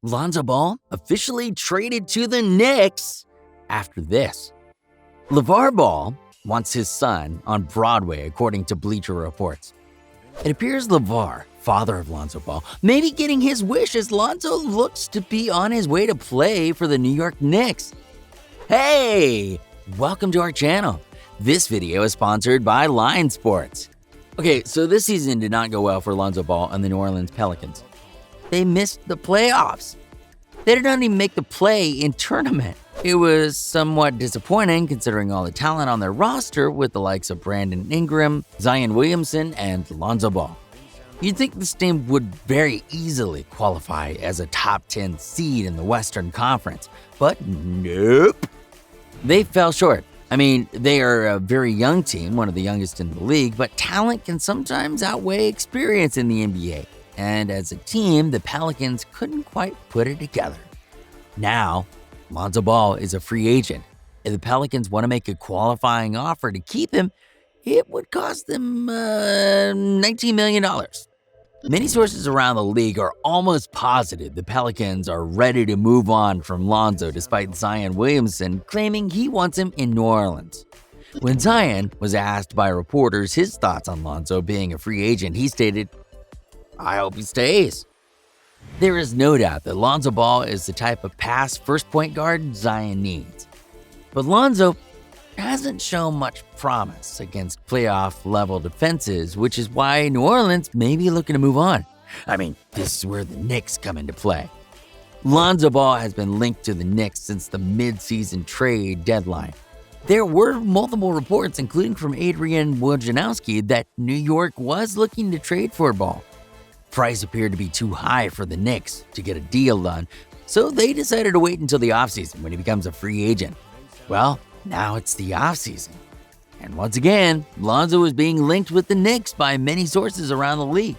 Lonzo Ball officially traded to the Knicks after this. LeVar Ball wants his son on Broadway, according to Bleacher Reports. It appears LeVar, father of Lonzo Ball, may be getting his wish as Lonzo looks to be on his way to play for the New York Knicks. Hey, welcome to our channel. This video is sponsored by Line Sports. Okay, so this season did not go well for Lonzo Ball and the New Orleans Pelicans. They missed the playoffs. They did not even make the play-in tournament. It was somewhat disappointing considering all the talent on their roster with the likes of Brandon Ingram, Zion Williamson, and Lonzo Ball. You'd think this team would very easily qualify as a top 10 seed in the Western Conference, but nope. They fell short. I mean, they are a very young team, one of the youngest in the league, but talent can sometimes outweigh experience in the NBA. And as a team, the Pelicans couldn't quite put it together. Now, Lonzo Ball is a free agent. If the Pelicans want to make a qualifying offer to keep him, it would cost them $19 million. Many sources around the league are almost positive the Pelicans are ready to move on from Lonzo despite Zion Williamson claiming he wants him in New Orleans. When Zion was asked by reporters his thoughts on Lonzo being a free agent, he stated, "I hope he stays." There is no doubt that Lonzo Ball is the type of pass first point guard Zion needs. But Lonzo hasn't shown much promise against playoff-level defenses, which is why New Orleans may be looking to move on. I mean, this is where the Knicks come into play. Lonzo Ball has been linked to the Knicks since the mid-season trade deadline. There were multiple reports, including from Adrian Wojnarowski, that New York was looking to trade for Ball. Price appeared to be too high for the Knicks to get a deal done, so they decided to wait until the offseason when he becomes a free agent. Well, now it's the offseason. And once again, Lonzo is being linked with the Knicks by many sources around the league.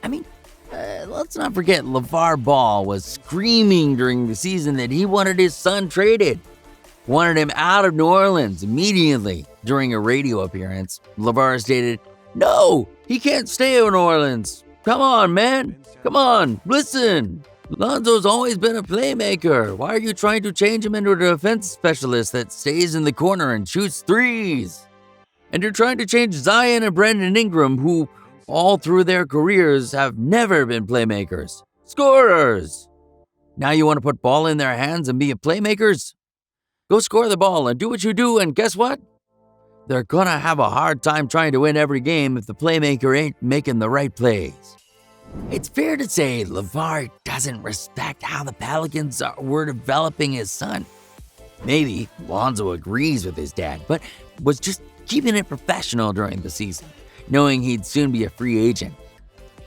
I mean, let's not forget LeVar Ball was screaming during the season that he wanted his son traded. Wanted him out of New Orleans immediately. During a radio appearance, LeVar stated, "No, he can't stay in New Orleans. Come on, man. Come on, listen. Lonzo's always been a playmaker. Why are you trying to change him into a defense specialist that stays in the corner and shoots threes? And you're trying to change Zion and Brandon Ingram, who all through their careers have never been playmakers. Scorers. Now you want to put ball in their hands and be a playmakers? Go score the ball and do what you do, and guess what? They're gonna have a hard time trying to win every game if the playmaker ain't making the right plays." It's fair to say LeVar doesn't respect how the Pelicans were developing his son. Maybe Lonzo agrees with his dad, but was just keeping it professional during the season, knowing he'd soon be a free agent.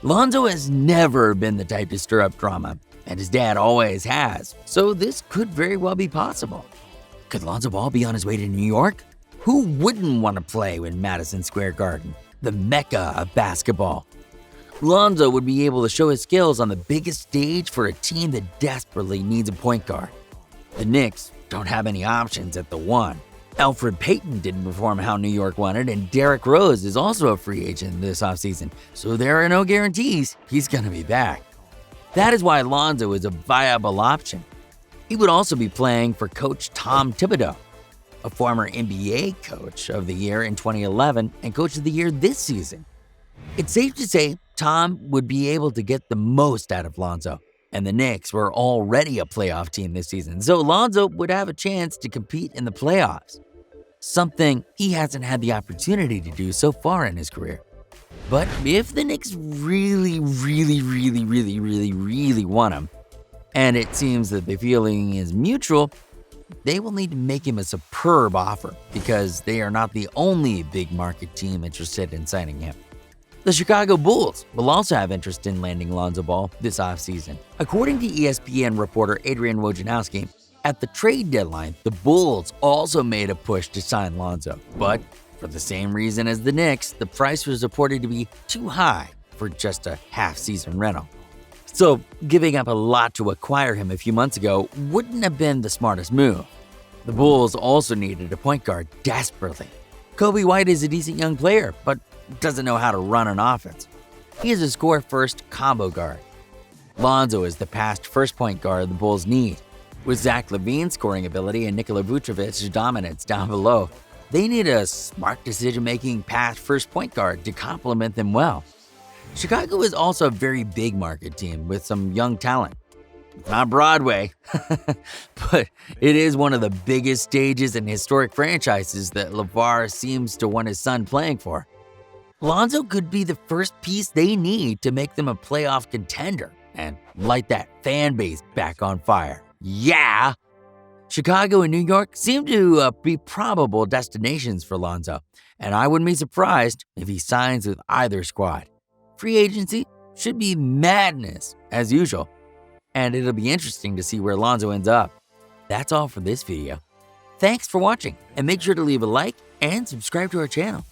Lonzo has never been the type to stir up drama, and his dad always has, so this could very well be possible. Could Lonzo Ball be on his way to New York? Who wouldn't want to play in Madison Square Garden, the mecca of basketball? Lonzo would be able to show his skills on the biggest stage for a team that desperately needs a point guard. The Knicks don't have any options at the one. Elfrid Payton didn't perform how New York wanted, and Derrick Rose is also a free agent this offseason, so there are no guarantees he's going to be back. That is why Lonzo is a viable option. He would also be playing for Coach Tom Thibodeau, a former NBA Coach of the Year in 2011 and Coach of the Year this season. It's safe to say Tom would be able to get the most out of Lonzo, and the Knicks were already a playoff team this season, so Lonzo would have a chance to compete in the playoffs, something he hasn't had the opportunity to do so far in his career. But if the Knicks really want him, and it seems that the feeling is mutual, they will need to make him a superb offer because they are not the only big market team interested in signing him. The Chicago Bulls will also have interest in landing Lonzo Ball this offseason. According to ESPN reporter Adrian Wojnarowski, at the trade deadline, the Bulls also made a push to sign Lonzo. But for the same reason as the Knicks, the price was reported to be too high for just a half-season rental. So giving up a lot to acquire him a few months ago wouldn't have been the smartest move. The Bulls also needed a point guard desperately. Kobe White is a decent young player, but doesn't know how to run an offense. He is a score-first combo guard. Lonzo is the past first point guard the Bulls need. With Zach LaVine's scoring ability and Nikola Vucevic's dominance down below, they need a smart decision-making past first point guard to complement them well. Chicago is also a very big market team with some young talent. It's not Broadway, but it is one of the biggest stages and historic franchises that LeVar seems to want his son playing for. Lonzo could be the first piece they need to make them a playoff contender and light that fan base back on fire. Yeah! Chicago and New York seem to be probable destinations for Lonzo, and I wouldn't be surprised if he signs with either squad. Free agency should be madness, as usual, and it'll be interesting to see where Lonzo ends up. That's all for this video. Thanks for watching, and make sure to leave a like and subscribe to our channel.